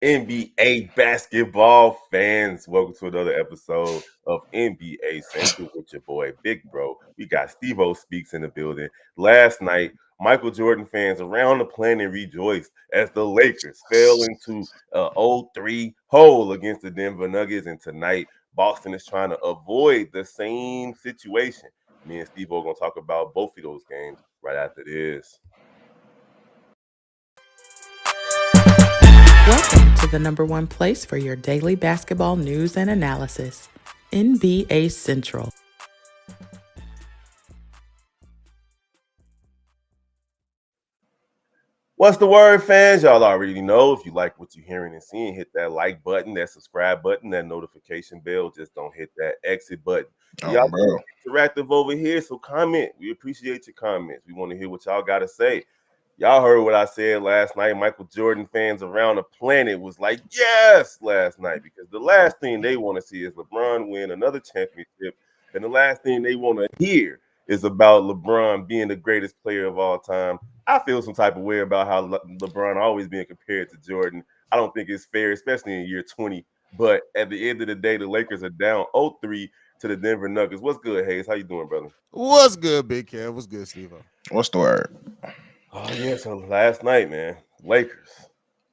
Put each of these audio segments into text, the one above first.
NBA basketball fans, welcome to another episode of NBA Central with your boy Big Bro. We got Steve-O Speaks in the building. Last night, Michael Jordan fans around the planet rejoiced as the Lakers fell into a 0-3 hole against the Denver Nuggets. And tonight, Boston is trying to avoid the same situation. Me and Steve-O are going to talk about both of those games right after this. Welcome to the number one place for your daily basketball news and analysis, NBA Central. What's the word, fans? Y'all already know. If you like what you're hearing and seeing, hit that like button, that subscribe button, that notification bell. Just don't hit that exit button. Y'all interactive over here, so comment. We appreciate your comments. We want to hear what y'all got to say. Y'all heard what I said last night. Michael Jordan fans around the planet was like, yes, last night, because the last thing they want to see is LeBron win another championship. And the last thing they want to hear is about LeBron being the greatest player of all time. I feel some type of way about how LeBron always being compared to Jordan. I don't think it's fair, especially in year 20. But at the end of the day, the Lakers are down 0-3 to the Denver Nuggets. What's good, Hayes? How you doing, brother? What's good, Big Kev? What's good, Steve-O? What's the word? Oh yeah, so last night, man, Lakers.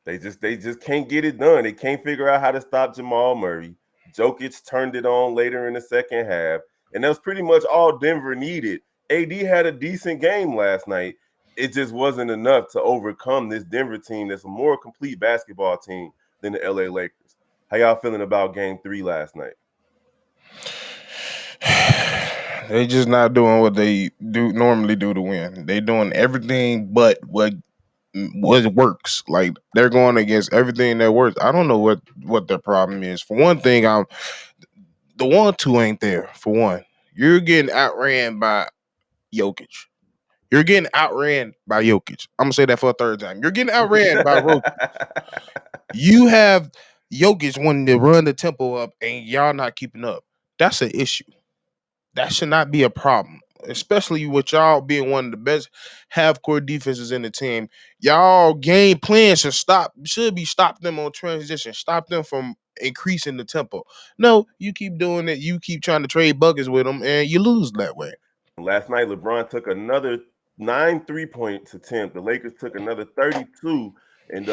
They just can't get it done. They can't figure out how to stop Jamal Murray. Jokic turned it on later in the second half, and that was pretty much all Denver needed. AD had a decent game last night. It just wasn't enough to overcome this Denver team that's a more complete basketball team than the LA Lakers. How y'all feeling about game 3 last night? They just not doing what they normally do to win. They doing everything but what works. Like they're going against everything that works. I don't know what their problem is. For one thing, the 1-2 ain't there. For one, you're getting outran by Jokic. You're getting outran by Jokic. I'm gonna say that for a third time. You're getting outran by Jokic. You have Jokic wanting to run the tempo up, and y'all not keeping up. That's an issue. That should not be a problem, especially with y'all being one of the best half-court defenses in the team. Y'all game plan should be stop them on transition, stop them from increasing the tempo. No, you keep doing it. You keep trying to trade buckets with them, and you lose that way. Last night, LeBron took another 9 3-point attempt. The Lakers took another 32, and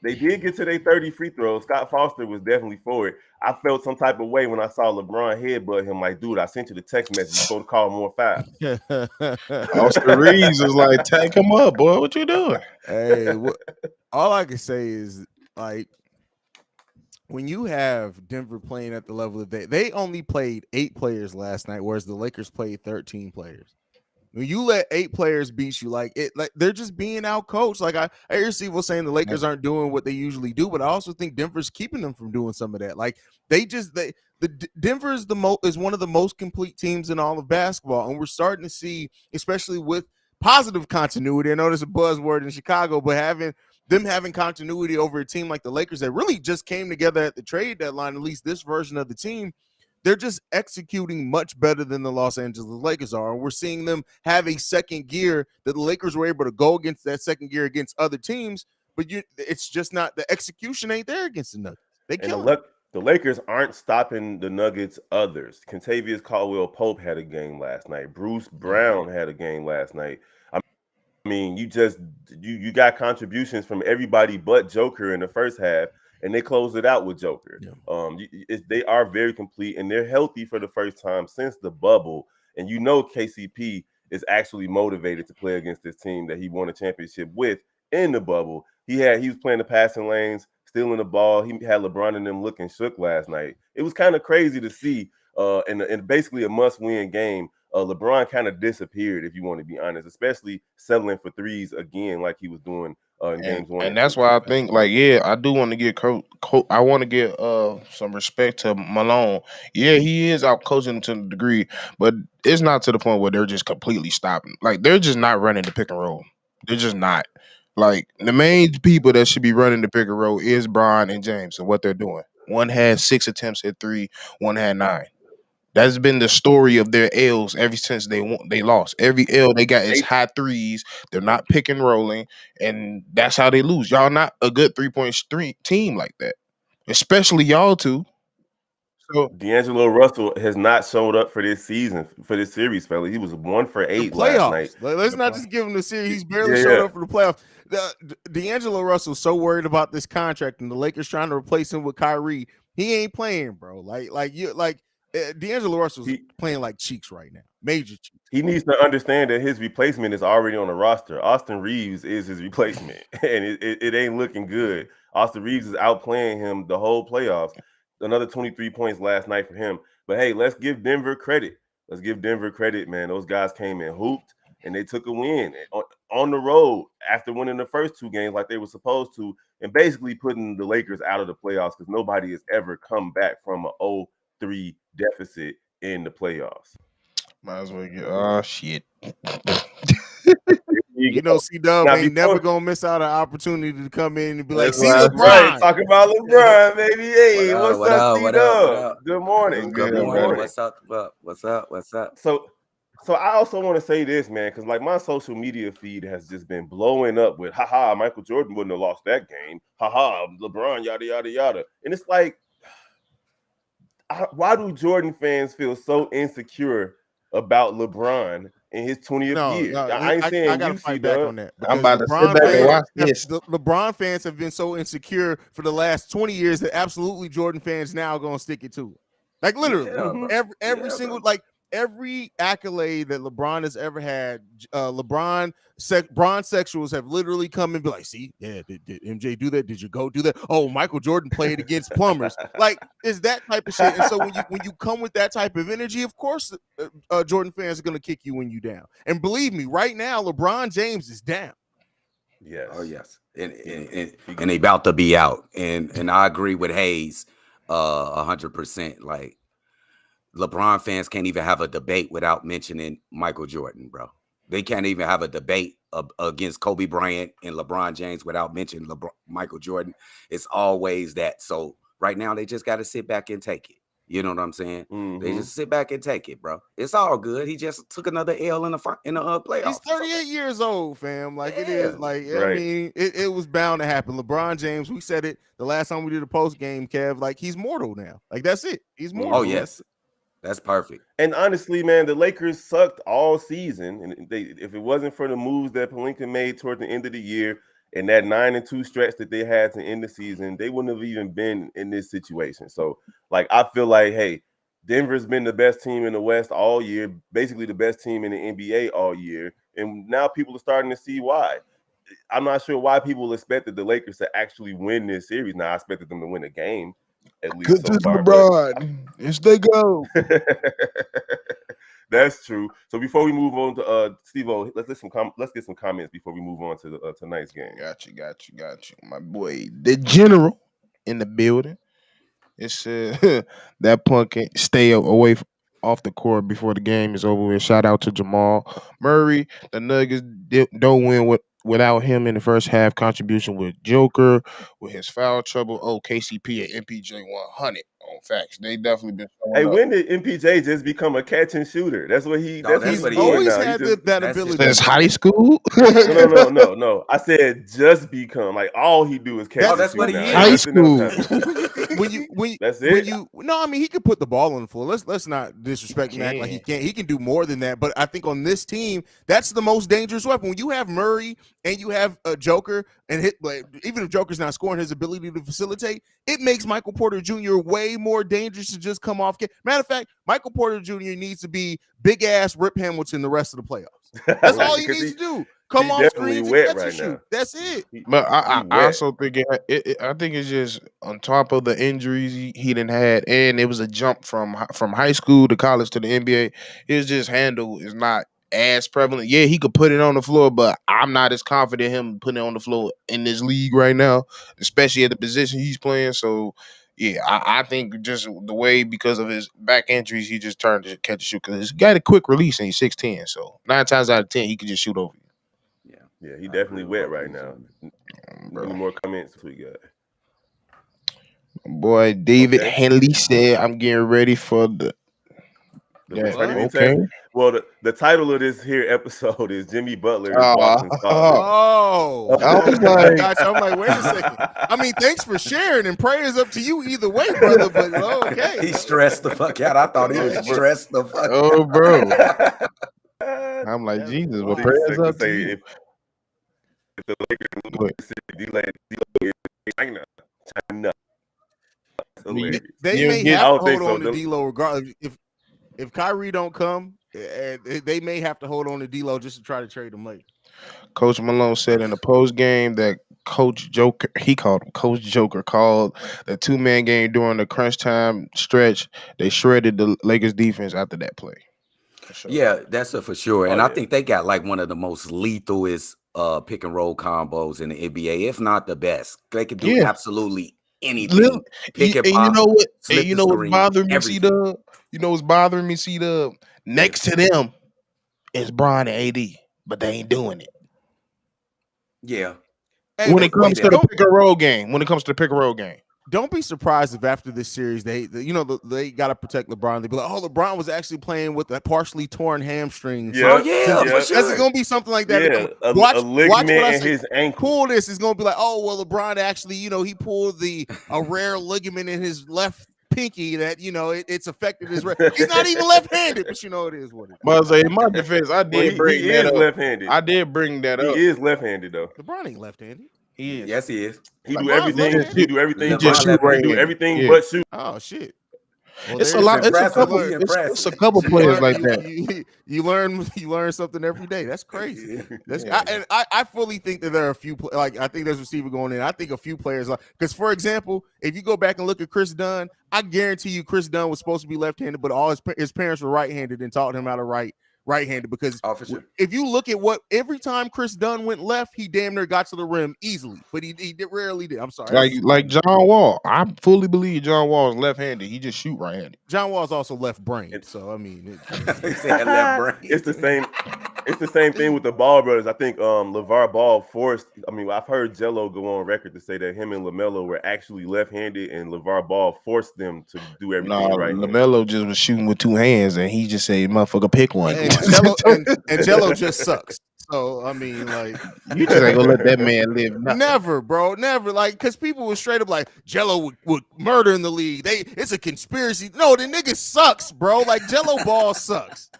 they did get to their 30 free throws. Scott Foster was definitely for it. I felt some type of way when I saw LeBron headbutt him. Like, dude, I sent you the text message. You're supposed to call more fouls. Austin Reeves was like, "Take him up, boy. What you doing?" Hey, all I can say is like when you have Denver playing at the level that they only played 8 players last night, whereas the Lakers played 13 players. When you let 8 players beat you, like they're just being out coached. Like I hear Steve saying the Lakers aren't doing what they usually do, but I also think Denver's keeping them from doing some of that. Like Denver is is one of the most complete teams in all of basketball, and we're starting to see, especially with positive continuity. I know there's a buzzword in Chicago, but having continuity over a team like the Lakers that really just came together at the trade deadline, at least this version of the team, they're just executing much better than the Los Angeles Lakers are. And we're seeing them have a second gear that the Lakers were able to go against that second gear against other teams, but it's just not, the execution ain't there against the Nuggets. They kill them. The Lakers aren't stopping the Nuggets others. Kentavious Caldwell-Pope had a game last night. Bruce Brown had a game last night. I mean, you got contributions from everybody but Joker in the first half, and they closed it out with Joker. Yeah. They are very complete, and they're healthy for the first time since the bubble. And you know KCP is actually motivated to play against this team that he won a championship with in the bubble. He was playing the passing lanes, stealing the ball. He had LeBron and them looking shook last night. It was kind of crazy to see in basically a must-win game. LeBron kind of disappeared, if you want to be honest, especially settling for threes again like he was doing in games 1 and that's why I think, like, yeah, I do want to get I want to get some respect to Malone. Yeah, he is out coaching to the degree, but it's not to the point where they're just completely stopping. Like, they're just not running the pick and roll. They're just not. Like, the main people that should be running the pick and roll is Brian and James and what they're doing. One had 6 attempts at 3, one had 9. That's been the story of their L's ever since they lost. Every L they got is They high threes. They're not pick and rolling, and that's how they lose. Y'all not a good 3-point team like that, especially y'all two. So D'Angelo Russell has not showed up for this season, for this series, fella. He was 1 for The 8 last night. playoffs. Let's not just give him the series. He's barely Yeah, showed yeah. up for the playoffs. D'Angelo Russell's so worried about this contract and the Lakers trying to replace him with Kyrie. He ain't playing, bro. D'Angelo Russell's playing like cheeks right now. Major cheeks. He needs to understand that his replacement is already on the roster. Austin Reeves is his replacement, and it ain't looking good. Austin Reeves is outplaying him the whole playoffs. Another 23 points last night for him. But hey, let's give Denver credit. Let's give Denver credit, man. Those guys came in hooped, and they took a win on the road after winning the first 2 games like they were supposed to, and basically putting the Lakers out of the playoffs because nobody has ever come back from a 0-3 deficit in the playoffs. might as well get. Oh shit. You know, C-Dub Now, ain't before- never gonna miss out an opportunity to come in and be like, That's see right. LeBron. Talk about LeBron, baby. Hey, what's up, What C-Dub? up? Good morning. Good Good morning. morning. What's up? What's up? So I also want to say this, man, because like my social media feed has just been blowing up with, haha, Michael Jordan wouldn't have lost that game. Haha, LeBron, yada, yada, yada. And it's like, why do Jordan fans feel so insecure about LeBron in his 20th year? I ain't saying I gotta you, fight back C-Dub. on that. I'm Because about to sit back and watch this. LeBron fans have been so insecure for the last 20 years that absolutely Jordan fans now are gonna stick it to it. Like literally, every single every accolade that LeBron has ever had, Bron sexuals have literally come and be like, see, yeah, did MJ do that? Did you go do that? Oh, Michael Jordan played against plumbers. Like, is that type of shit. And so when you come with that type of energy, of course, Jordan fans are going to kick you when you down. And believe me, right now, LeBron James is down. Yes. Oh, yes. And they about to be out. And I agree with Hayes 100%. Like, LeBron fans can't even have a debate without mentioning Michael Jordan, bro. They can't even have a debate against Kobe Bryant and LeBron James without mentioning Michael Jordan. It's always that. So right now they just got to sit back and take it. You know what I'm saying? Mm-hmm. They just sit back and take it, bro. It's all good. He just took another L in the playoffs. He's 38 years old, fam. Like, yeah. It is like, right. I mean, it was bound to happen. LeBron James, we said it the last time we did a post game, Kev. Like, he's mortal now. Like, that's it. He's mortal. Oh, yes. That's perfect. And honestly, man, the Lakers sucked all season. And if it wasn't for the moves that Pelinka made toward the end of the year and that 9-2 stretch that they had to end the season, they wouldn't have even been in this situation. So, like, I feel like, hey, Denver's been the best team in the West all year, basically the best team in the NBA all year. And now people are starting to see why. I'm not sure why people expected the Lakers to actually win this series. Now, I expected them to win a game, at least so far. LeBron. Yes, they go. That's true. So before we move on to Steve-O, let's get some comments before we move on to tonight's game. Got you. My boy, the general in the building. It said that punk can't stay away off the court before the game is over with. Shout out to Jamal Murray. The Nuggets don't win without him in the first half contribution with Joker, with his foul trouble. Oh, KCP and MPJ 100 on facts. They definitely been showing Hey, up. when did MPJ just become a catch and shooter? That's what he. No, that's what He's always had that ability. Since high school. No. I said just become. Like all he do is catch. That's what he is. High school. That's it. I mean, he could put the ball on the floor. Let's not disrespect him. Act like he can't. He can do more than that. But I think on this team, that's the most dangerous weapon. When you have Murray and you have a Joker and even if Joker's not scoring, his ability to facilitate, it makes Michael Porter Jr. way more dangerous to just come off. Matter of fact, Michael Porter Jr. needs to be big ass Rip Hamilton the rest of the playoffs. That's all he needs to do. Come off screens and catch and shoot. That's it. But I also think I think it's just on top of the injuries he didn't had, and it was a jump from high school to college to the NBA. His just handle is not as prevalent. Yeah, he could put it on the floor, but I'm not as confident him putting it on the floor in this league right now, especially at the position he's playing. So yeah, I think just the way because of his back injuries, he just turned to catch and shoot because he's got a quick release and he's 6'10". So 9 times out of 10, he can just shoot over you. Yeah, he definitely wet right now. Any more comments we got? Boy, David Henley said, "I'm getting ready for the The Yeah, paternity okay. test. Well, the title of this here episode is Jimmy Butler is Uh, Boston's father. I was I like, got you. I'm like, wait a second. I mean, thanks for sharing, and prayers up to you either way, brother. But okay, He stressed the fuck out. I thought he was stressed the fuck oh, out. bro. I'm like, That's Jesus, wild. but prayers up to say you. if the Lakers Go ahead. D-Lo is China. That's hilarious. They You may get- have I to don't think hold so. on to D'Lo regardless. If Kyrie don't come, they may have to hold on to D'Lo just to try to trade him later. Coach Malone said in the post game that Coach Joker, he called him Coach Joker, called the 2-man game during the crunch time stretch. They shredded the Lakers defense after that play. For sure. Yeah, that's a for sure. And Oh, I yeah. think they got like one of the most lethalest pick and roll combos in the NBA, if not the best. They can do Yeah. absolutely anything. Lil- Pick and you pop, know what? slip And you the know what's screen, bothering me, everything. C-Dub? You know what's bothering me, C-Dub? Next to them is Bron and AD, but they ain't doing it. Yeah. Hey, When it way comes to the better. pick and roll game, don't be surprised if after this series they got to protect LeBron. They be like, oh, LeBron was actually playing with a partially torn hamstring. Yeah, Oh, yeah, for That's sure. going to be something like that. Yeah, Watch a ligament what I in say. his ankle. Pull this. It's going to be like, oh, well, LeBron actually, he pulled a rare ligament in his left pinky that it's affected his. He's not even left-handed, but it is what it is. but I say in my defense, I did bring he that is up. left-handed. I did bring that He up. is left-handed though. LeBron ain't left-handed. He is. Yes, he is. He do LeBron's everything. left-handed. He do everything. He but just shoot. shoot He do right-handed. everything Yeah. but shoot. Oh shit. Well, It's a there's lot. It's a impressive. couple. He's It's impressive. a couple players like that. You learn something every day. That's crazy. I fully think that there are a few I think there's a receiver going in. I think a few players because for example, if you go back and look at Chris Dunn, I guarantee you Chris Dunn was supposed to be left-handed, but all his parents were right-handed and taught him how to right-handed because Oh, for sure. if you look at every time Chris Dunn went left, he damn near got to the rim easily, but he rarely did. I'm sorry. Like John Wall. I fully believe John Wall is left-handed. He just shoot right-handed. John Wall's also left-brained, so I mean, He said left brain. It's the same. It's the same thing with the Ball brothers. I think LeVar Ball forced. I mean, I've heard Jello go on record to say that him and LaMelo were actually left-handed, and LeVar Ball forced them to do everything right. LaMelo just was shooting with two hands, and he just said, "Motherfucker, pick one." and Jello just sucks. So I mean, like, you just ain't gonna let that man live. Nothing. Never, bro, never. Like, because people were straight up like Jello would murder in the league. It's a conspiracy. No, the nigga sucks, bro. Like Jello Ball sucks.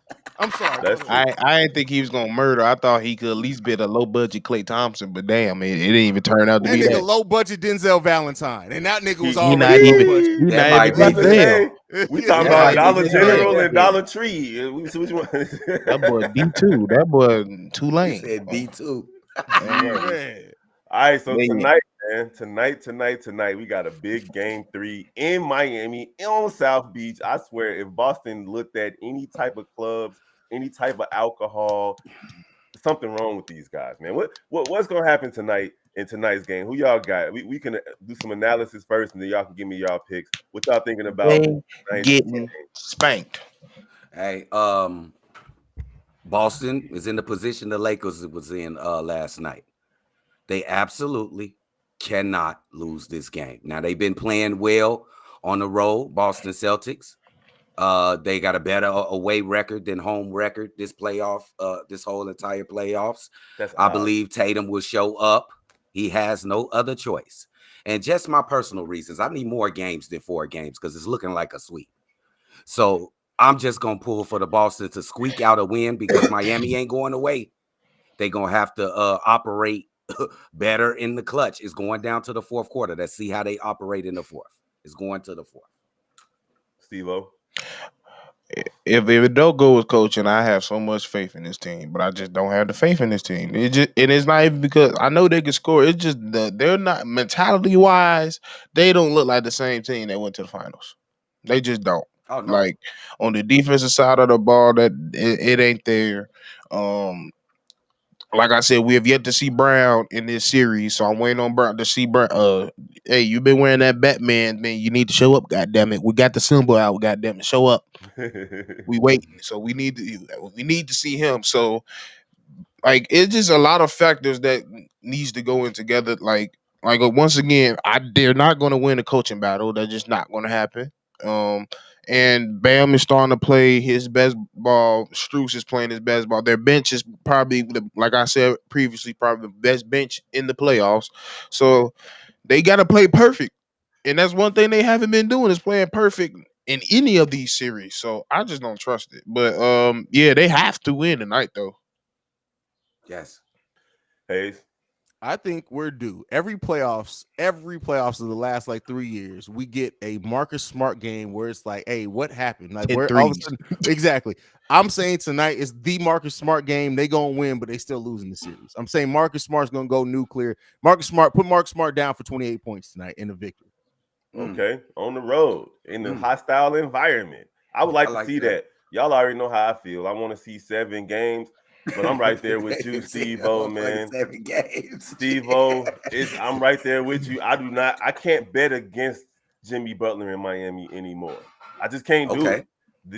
I'm sorry. That's true. I didn't think he was gonna murder. I thought he could at least be a low budget Klay Thompson, but damn, it didn't even turn out to That be nigga that. low budget Denzel Valentine, and that nigga was He already not low even. budget. He That not might even be Denzel. We talking Yeah, about I Dollar think General yeah. and Dollar Tree. Which one? That boy D2. That boy He Tulane. said D2. Man. All right, so Yeah. tonight, man, tonight, we got a big game 3 in Miami on South Beach. I swear, if Boston looked at any type of clubs, any type of alcohol, something wrong with these guys, man. What's gonna happen tonight in tonight's game? Who y'all got? We can do some analysis first, and then y'all can give me y'all picks. What y'all thinking about They tonight's getting game? spanked. Hey, Boston is in the position the Lakers was in last night. They absolutely cannot lose this game. Now they've been playing well on the road, Boston Celtics. They got a better away record than home record this playoff, this whole entire playoffs. I believe Tatum will show up. He has no other choice. And just my personal reasons, I need more games than 4 games because it's looking like a sweep. So I'm just going to pull for the Boston to squeak out a win because Miami ain't going away. They're going to have to operate better in the clutch. It's going down to the fourth quarter. Let's see how they operate in the fourth. It's going to the fourth. Steve-O? If it don't go with coaching, I have so much faith in this team, but I just don't have the faith in this team. It's not even because I know they can score. It's just they're not mentality wise. They don't look like the same team that went to the finals. They just don't. Oh, no. Like on the defensive side of the ball, that it ain't there. Like I said, we have yet to see Brown in this series, so I'm waiting on Brown to see Brown. Hey, you've been wearing that Batman thing. You need to show up, goddamn it. We got the symbol out, goddamn it. Show up. We waiting, so we need to see him. So, like, it's just a lot of factors that needs to go in together. Like once again, they're not going to win a coaching battle. That's just not going to happen. and Bam is starting to play his best ball. Strus is playing his best ball. Their bench is probably, like I said previously, probably the best bench in the playoffs. So they got to play perfect, and that's one thing they haven't been doing is playing perfect in any of these series. So I just don't trust it. But yeah, they have to win tonight though. Yes. Hayes. I think we're due. Every playoffs of the last like 3 years, we get a Marcus Smart game where it's like, hey, what happened? Like 10 where all of a threes. sudden, exactly. I'm saying tonight is the Marcus Smart game. They gonna win, but they still losing the series. I'm saying Marcus Smart's gonna go nuclear. Marcus Smart down for 28 points tonight in the victory. Okay, on the road in a hostile environment. I would like to see that. Y'all already know how I feel. I want to see 7 games, but I'm right there with you, Steve-O, man. 7 games. Steve-O, I'm right there with you. I can't bet against Jimmy Butler in Miami anymore. I just can't do it.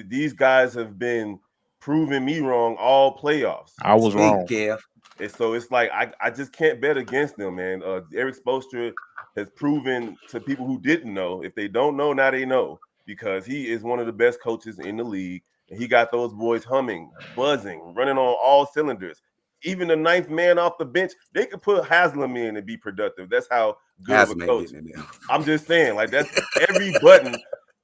These guys have been proving me wrong all playoffs. I was wrong. And so it's like I just can't bet against them, man. Eric Spoelstra has proven to people who didn't know, if they don't know, now they know, because he is one of the best coaches in the league. And he got those boys humming, buzzing, running on all cylinders. Even the 9th man off the bench, they could put Haslam in and be productive. That's how good of a coach. I'm just saying, like, that's every button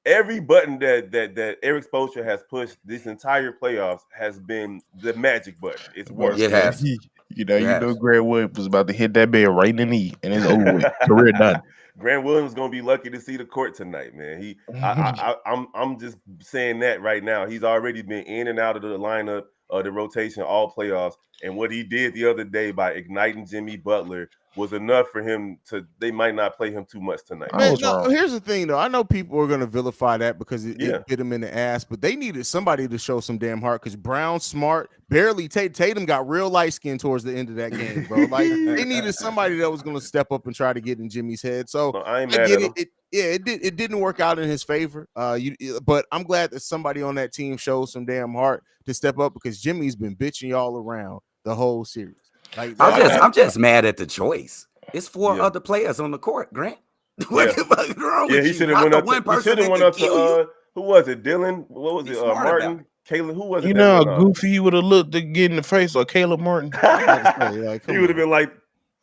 that Eric Spoelstra has pushed this entire playoffs has been the magic button. It's worked. It has. You know, Grant Williams was about to hit that ball right in the knee, and it's over with. Career done. Grant Williams gonna be lucky to see the court tonight, man. I'm just saying that right now. He's already been in and out of the lineup, the rotation, all playoffs, and what he did the other day by igniting Jimmy Butler was enough for him to. They might not play him too much tonight. Man, no, here's the thing, though. I know people are going to vilify that because it bit him in the ass, but they needed somebody to show some damn heart because Brown, Smart, barely Tatum got real light skin towards the end of that game, bro. Like they needed somebody that was going to step up and try to get in Jimmy's head. So I ain't mad at him. It didn't work out in his favor. But I'm glad that somebody on that team showed some damn heart to step up because Jimmy's been bitching y'all around the whole series. Like I'm just mad at the choice. It's 4 other players on the court, Grant. What the fuck is wrong with he should have went up to who was it? Dylan? What was it? Martin? Caleb? Who was it? You know how goofy he would have looked to get in the face, or Caleb Martin. He would have been like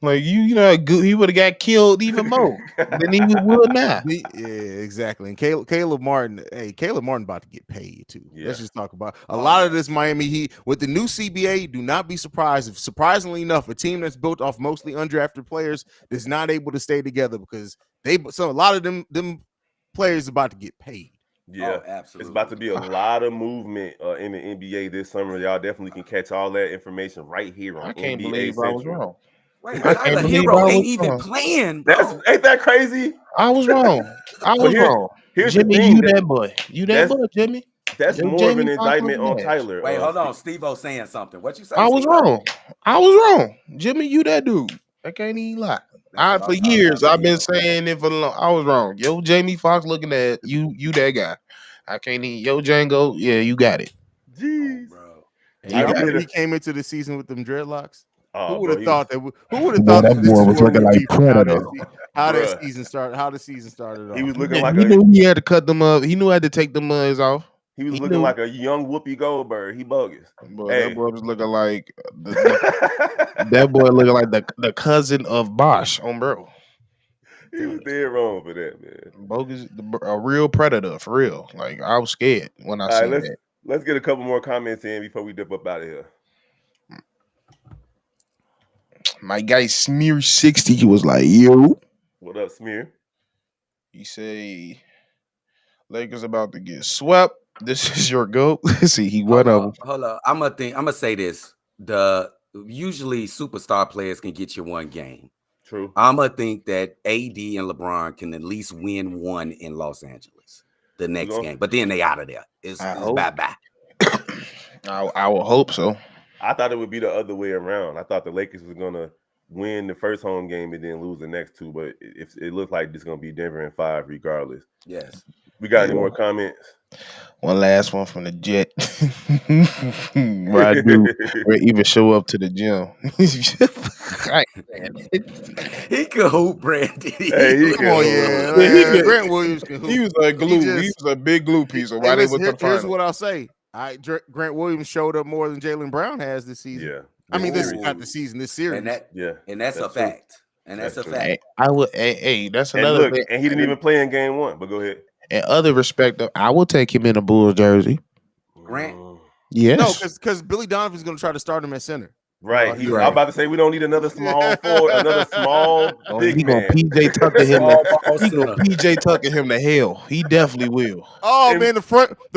you know, he would have got killed even more than he would now. Yeah, exactly. And Caleb Martin about to get paid too. Yeah. Let's just talk about a lot of this Miami Heat with the new CBA. Do not be surprised if, surprisingly enough, a team that's built off mostly undrafted players is not able to stay together because a lot of them players about to get paid. Yeah, absolutely. It's about to be a lot of movement in the NBA this summer. Y'all definitely can catch all that information right here on NBA believe Central. I was wrong. Wait, Tyler Hero ain't even playing. Ain't that crazy? I was wrong. wrong. Here's Jimmy, the thing, you that boy. You that boy, Jimmy. That's more of an indictment on Tyler. Wait, hold on. Steve-O saying something. What you say? I was wrong. Jimmy, you that dude. I can't even lie. For years, I've been saying it for long. I was wrong. Yo, Jamie Foxx looking at you that guy. I can't even. Yo, Django, yeah, you got it. Jeez. Bro. He came into the season with them dreadlocks. Oh, who would have thought that? Who would have thought that boy was looking like Predator? How the season started off. He was looking like he knew he had to cut them up. He knew he had to take the mugs off. He was looking like a young Whoopi Goldberg. He bogus. That boy was looking like that boy looking like the cousin of Bosch on bro. He was dead wrong for that, man. Bogus, a real predator for real. Like I was scared when I seen that. Let's get a couple more comments in before we dip up out of here. My guy Smear 60 was like, yo. What up, Smear? He say Lakers about to get swept. This is your goat. See, he went up. Hold up. I'm gonna say this. Usually superstar players can get you one game. True. I'm gonna think that AD and LeBron can at least win one in Los Angeles the next game. But then they out of there. It's bye-bye. I will hope so. I thought it would be the other way around. I thought the Lakers was gonna win the first home game and then lose the next 2, but if it looks like it's gonna be Denver in 5 regardless. Yes. We got any more comments? One last one from the Jet. Where I do, where even show up to the gym. He could hoop, Brandon. Hey, he Come can on, hoop. yeah, Yeah, he man. could- Grant Williams can hoop. He was a glue. He was a big glue piece of why they listen, went to the here's final. what I'll say. Grant Williams showed up more than Jaylen Brown has this season. Yeah. I mean, this this series. not the season, this series. And that's a true. fact. And that's a true. fact. I would. Hey, that's And another look, thing. and he didn't even play in game 1. But go ahead. In other respect, I will take him in a Bulls jersey. Grant? Yes. No, because Billy Donovan's going to try to start him at center. Right. He's I'm about to say we don't need another small forward, another small big he gonna man. PJ Tucker him. Small ball He gonna center. PJ Tucker him to hell. He definitely will. Oh And- man, the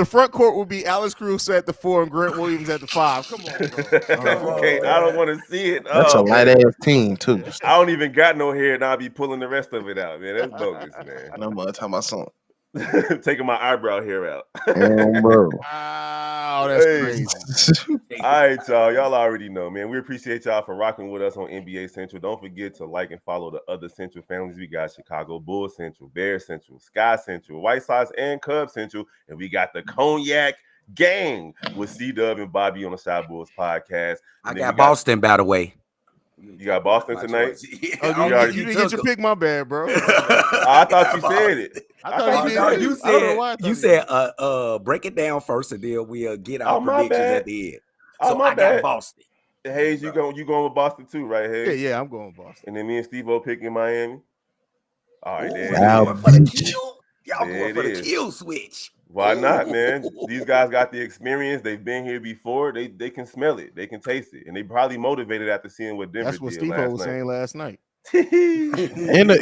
front court would be Alex Caruso at the 4 and Grant Williams at the 5. Come on, bro. Okay, I don't want to see it. That's a light ass team too. I don't even got no hair, and I'll be pulling the rest of it out, man. That's bogus, man. And I'm talking about something. Taking my eyebrow hair out. Bro. Wow, that's Hey. crazy. All right, y'all. Y'all already know, man. We appreciate y'all for rocking with us on NBA Central. Don't forget to like and follow the other Central families. We got Chicago Bulls Central, Bears Central, Sky Central, White Sox and Cubs Central, and we got the Cognac Gang with C-Dub and Bobby on the Shy Bulls podcast. I And then got we Boston, by the way. You got Boston tonight? Oh, already- you didn't get your pick, my bad, bro. I thought you said it. I thought you No, did. you I don't know said why I thought you you said break it down first, and then we'll get our Oh, my predictions bad. at the end. Oh, So my I bad. got Boston. Hayes, you going with Boston too, right, Hayes? Yeah, I'm going Boston. And then me and Steve-O picking Miami. All right, Ooh, there y'all it going is. for the kill? Y'all There going it for the is. kill switch? Why not, Ooh. man? These guys got the experience. They've been here before. They can smell it. They can taste it. And they probably motivated after seeing what Denver That's what did Steve last was night. saying last night. In the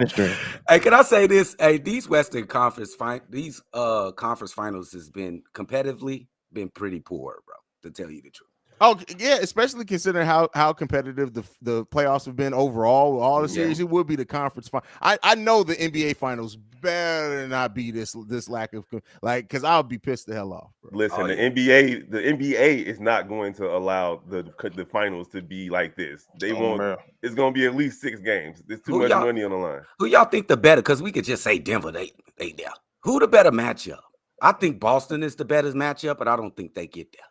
stream. Hey, can I say this? Hey, these Western Conference conference finals has been competitively been pretty poor, bro. To tell you the truth. Oh yeah, especially considering how competitive the playoffs have been overall. All the series, it would be the conference final. I know the NBA finals better not be this lack of because I'll be pissed the hell off, bro. Listen, the NBA is not going to allow the finals to be like this. They won't. Man. It's going to be at least 6 games. There's too Who much y'all- money on the line. Who y'all think the better? Because we could just say Denver. They there. Who the better matchup? I think Boston is the better matchup, but I don't think they get there.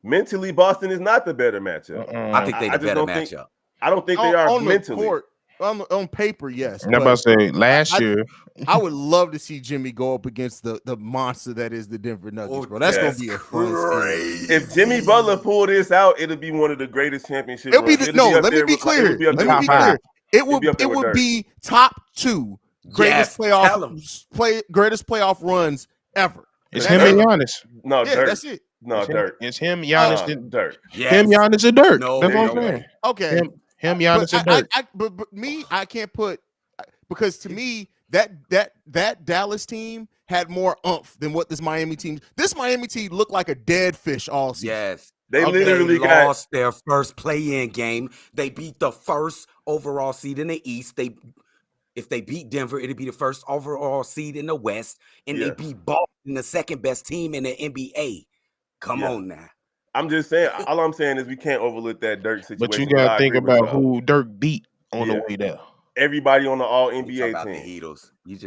Mentally, Boston is not the better matchup. I think they I the just better don't think- matchup. I don't think they are on mentally. the court. On paper, yes. I'm about to say last year. I would love to see Jimmy go up against the monster that is the Denver Nuggets, bro. That's gonna be a fun series. If Jimmy Butler pull this out, it'll be one of the greatest championships. It'll be let me be clear. Let me be clear. It would be top 2 greatest greatest playoff runs ever. It's him and Giannis. No, Yeah, Dirk. that's it. No, Dirk. It's him, Giannis, and Dirk. Yes. him, Giannis, and Dirk. No, That's what I'm no saying. way. Okay. Him, Giannis, and Dirk. But me, I can't put because to me that Dallas team had more oomph than what this Miami team. This Miami team looked like a dead fish all season. Yes. They Okay. literally They got lost their first play-in game. They beat the first overall seed in the East. If they beat Denver, it'd be the first overall seed in the West, and they beat Boston, the second best team in the NBA. Come on now. I'm just saying. All I'm saying is we can't overlook that Dirk situation. But you gotta think about who Dirk beat on the way there. Everybody on the All You NBA talk about team. the Heatles. You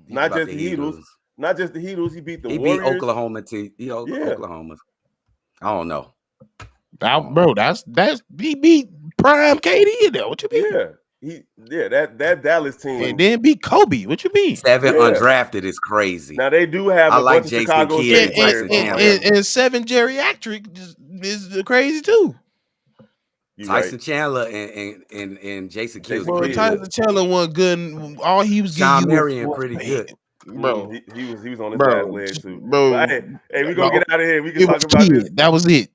Not talk just about the Heatles. Not just the Heatles. He beat the He Warriors. beat Oklahoma team. Oklahoma. I don't know. Bro, that's he beat prime KD in there. What you mean? That Dallas team. And then beat Kobe. What you mean? 7 undrafted is crazy. Now they do have I a like bunch Jason of Chicago Kidd State and players. Tyson And 7 geriatric is crazy too. Tyson Chandler and Jason Kidd. Bro, Tyson Chandler wasn't good. And all he was John getting Marion pretty good. Bro. He was on his last leg too. Bro, But hey, we gonna get out of here. We can it talk was about Kidd. this. That was it.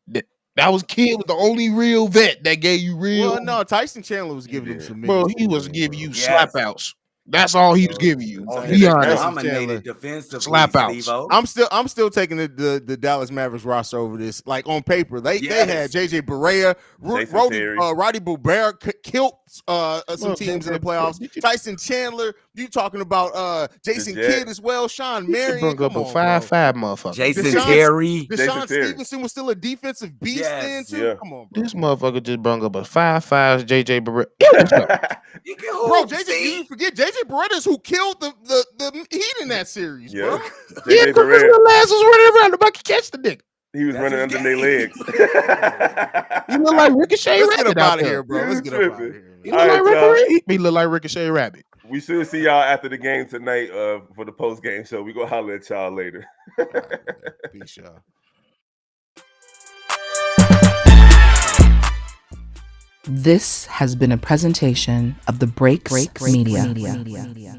That was Kidd was the only real vet that gave you real. Well, no, Tyson Chandler was giving him some. Bro, he was giving you slap outs. That's all he was giving you. Be honest. Dominated defensively. Slap outs. Steve-O. I'm still taking the Dallas Mavericks roster over this. Like on paper, they had JJ Barea, Jason Terry. Roddy Gobert killed some teams in the playoffs. Tyson Chandler, you talking about Jason Kidd as well, Sean Marion. Brought up a 5'5" motherfucker. Jason Terry. Deshaun Stevenson was still a defensive beast then too. Yeah. Come on, bro. This motherfucker just brought up a 5'5" JJ Barrett. Bro, you forget JJ Beretta's who killed the Heat in that series, bro. Yeah, because the last was running around the bucket catch the dick. He was running under their legs. He look like Ricochet Let's Rabbit get up out of here, bro. Let's get up out of here. He look like Ricochet Rabbit. We should see y'all after the game tonight for the post-game show. We gonna holler at y'all later. Peace, y'all. This has been a presentation of the Breaks Media.